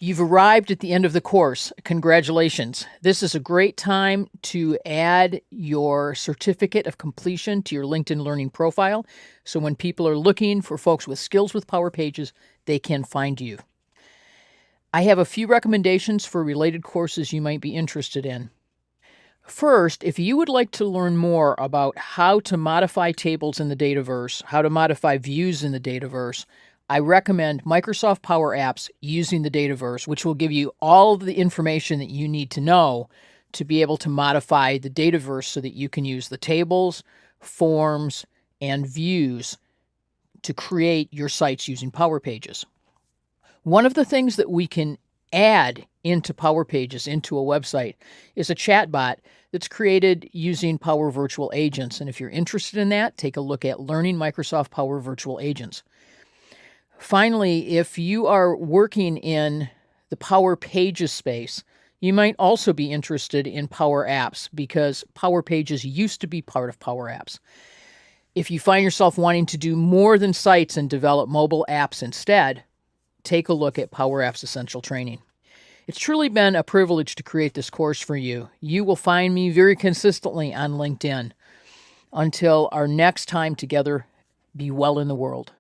You've arrived at the end of the course. Congratulations. This is a great time to add your certificate of completion to your LinkedIn Learning profile. So when people are looking for folks with skills with Power Pages, they can find you. I have a few recommendations for related courses you might be interested in. First, if you would like to learn more about how to modify tables in the Dataverse, how to modify views in the Dataverse, I recommend Microsoft Power Apps using the Dataverse, which will give you all of the information that you need to know to be able to modify the Dataverse so that you can use the tables, forms, and views to create your sites using Power Pages. One of the things that we can add into Power Pages, into a website, is a chatbot that's created using Power Virtual Agents. And if you're interested in that, take a look at Learning Microsoft Power Virtual Agents. Finally, if you are working in the Power Pages space, you might also be interested in Power Apps because Power Pages used to be part of Power Apps. If you find yourself wanting to do more than sites and develop mobile apps instead, take a look at Power Apps Essential Training. It's truly been a privilege to create this course for you. You will find me very consistently on LinkedIn. Until our next time together, be well in the world.